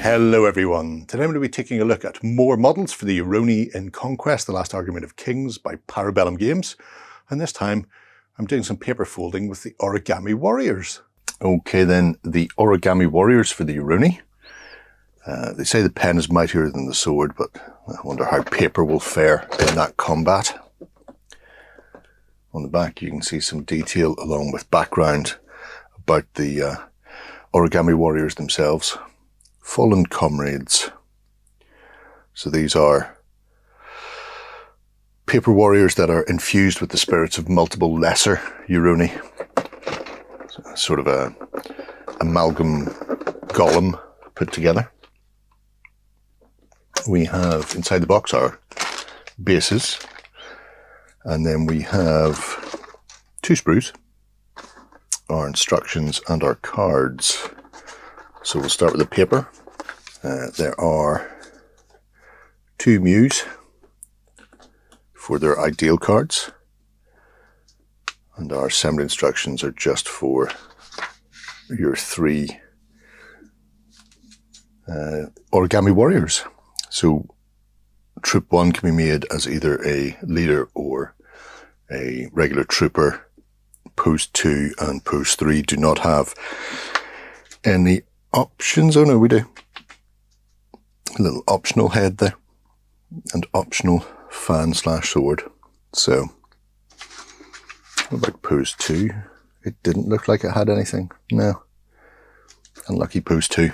Hello everyone, today I'm going to be taking a look at more models for the Yoroni in Conquest, the Last Argument of Kings by Bellum Games, and this time I'm doing some paper folding with the Origami Warriors. Okay then, the Origami Warriors for the Yoroni. They say the pen is mightier than the sword, but I wonder how paper will fare in that combat. On the back you can see some detail along with background about the Origami Warriors themselves. Fallen comrades. So these are paper warriors that are infused with the spirits of multiple lesser Yoroni. So sort of a amalgam golem put together. We have inside the box our bases, and then we have two sprues, our instructions and our cards. So we'll start with the paper. There are two mews for their ideal cards, and our assembly instructions are just for your three Origami Warriors. So troop 1 can be made as either a leader or a regular trooper. Post 2 and post 3 do not have any options. Oh no, we do. A little optional head there and optional fan slash sword. So what about post 2? It didn't look like it had anything. No. Unlucky post 2.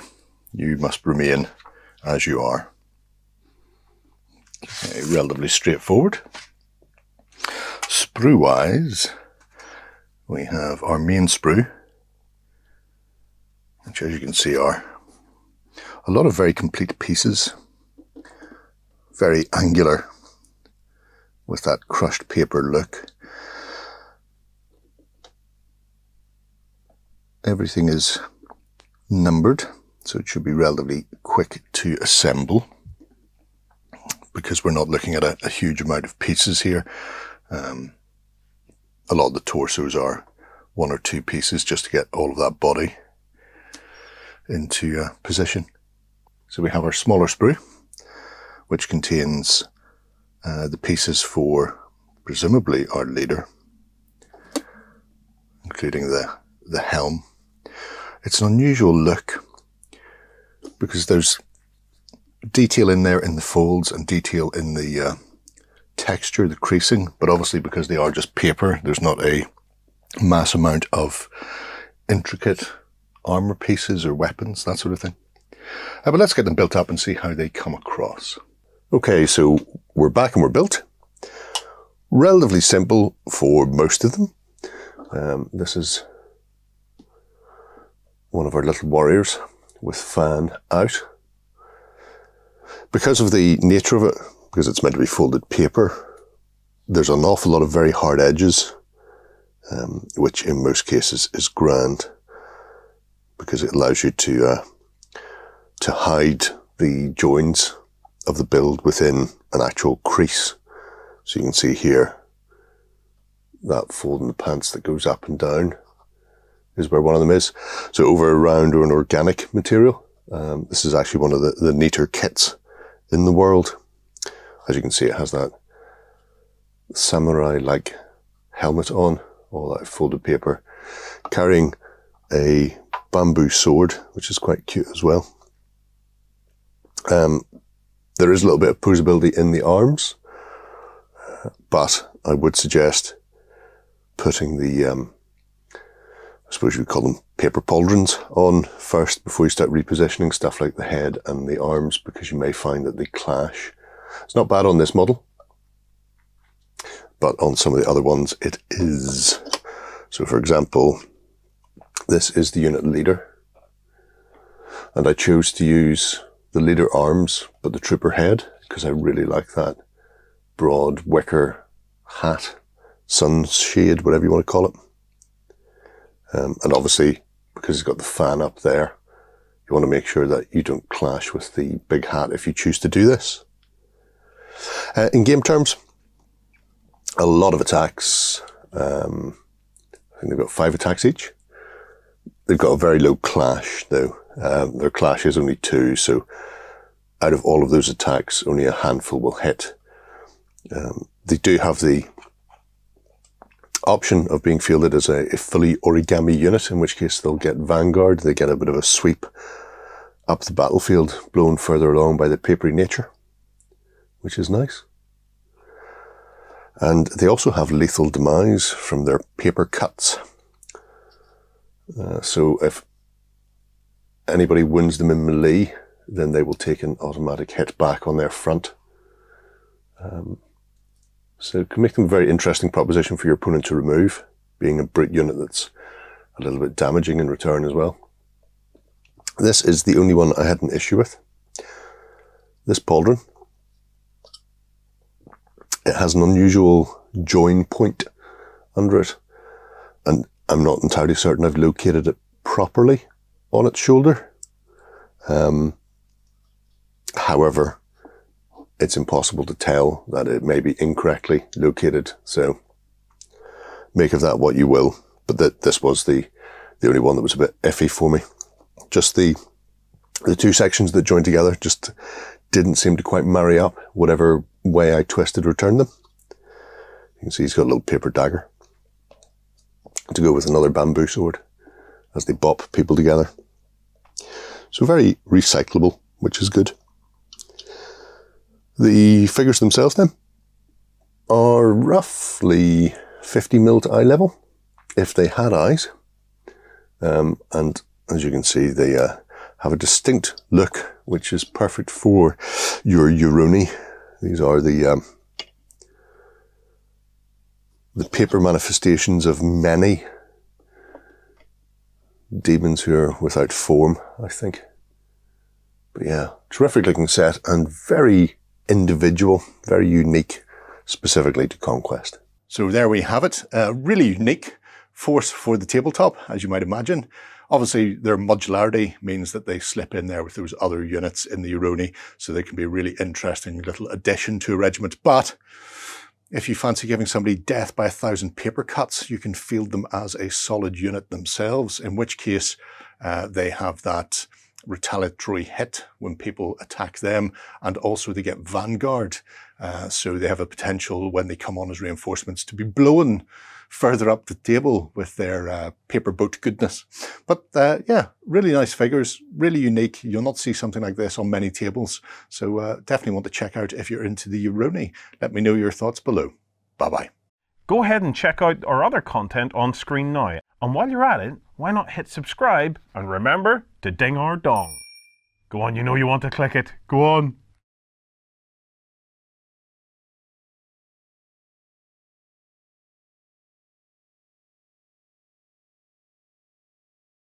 You must remain as you are. Okay, relatively straightforward. Sprue wise, we have our main sprue, which as you can see are a lot of very complete pieces, very angular with that crushed paper look. Everything is numbered, so it should be relatively quick to assemble because we're not looking at a huge amount of pieces here. A lot of the torsos are 1 or 2 pieces just to get all of that body into position. So we have our smaller sprue, which contains the pieces for presumably our leader, including the helm. It's an unusual look because there's detail in there in the folds and detail in the texture, the creasing, but obviously because they are just paper, there's not a mass amount of intricate armor pieces or weapons, that sort of thing. But let's get them built up and see how they come across. Okay, so we're back and we're built. Relatively simple for most of them. This is one of our little warriors with fan out. Because of the nature of it, because it's meant to be folded paper, there's an awful lot of very hard edges, which in most cases is grand because it allows you to hide the joins of the build within an actual crease. So you can see here that fold in the pants that goes up and down is where one of them is. So over a round or an organic material, this is actually one of the neater kits in the world. As you can see, it has that samurai-like helmet on, all that folded paper, carrying a bamboo sword, which is quite cute as well. There is a little bit of posability in the arms, but I would suggest putting the, I suppose you would call them paper pauldrons on first before you start repositioning stuff like the head and the arms, because you may find that they clash. It's not bad on this model, but on some of the other ones it is. So for example, this is the unit leader, and I chose to use the leader arms but the trooper head because I really like that broad wicker hat, sunshade, whatever you want to call it. And obviously because it's got the fan up there, you want to make sure that you don't clash with the big hat if you choose to do this. In game terms, a lot of attacks. I think they've got 5 attacks each. They've got a very low clash though. Their clash is only 2, so out of all of those attacks, only a handful will hit. They do have the option of being fielded as a fully origami unit, in which case they'll get Vanguard. They get a bit of a sweep up the battlefield, blown further along by the papery nature, which is nice. And they also have lethal demise from their paper cuts. So if anybody wounds them in melee, then they will take an automatic hit back on their front. So it can make them a very interesting proposition for your opponent to remove, being a brute unit that's a little bit damaging in return as well. This is the only one I had an issue with. This pauldron. It has an unusual join point under it, and I'm not entirely certain I've located it properly on its shoulder. However, it's impossible to tell that it may be incorrectly located, so make of that what you will. But this was the only one that was a bit iffy for me. Just the 2 sections that joined together just didn't seem to quite marry up, whatever way I twisted or turned them. You can see he's got a little paper dagger to go with another bamboo sword as they bop people together. So very recyclable, which is good. The figures themselves then are roughly 50mm to eye level, if they had eyes. And as you can see, they have a distinct look, which is perfect for your Yoroni. These are the paper manifestations of many demons who are without form, I think. But yeah, terrific looking set and very individual, very unique, specifically to Conquest. So there we have it. A really unique force for the tabletop, as you might imagine. Obviously, their modularity means that they slip in there with those other units in the Yoroni, so they can be a really interesting little addition to a regiment. But if you fancy giving somebody death by 1,000 paper cuts, you can field them as a solid unit themselves, in which case they have that retaliatory hit when people attack them, and also they get Vanguard. So they have a potential when they come on as reinforcements to be blown further up the table with their paper boat goodness. But yeah, really nice figures, really unique. You'll not see something like this on many tables. So definitely want to check out if you're into the Yoroni. Let me know your thoughts below. Bye-bye. Go ahead and check out our other content on screen now. And while you're at it, why not hit subscribe and remember to ding our dong. Go on, you know you want to click it. Go on.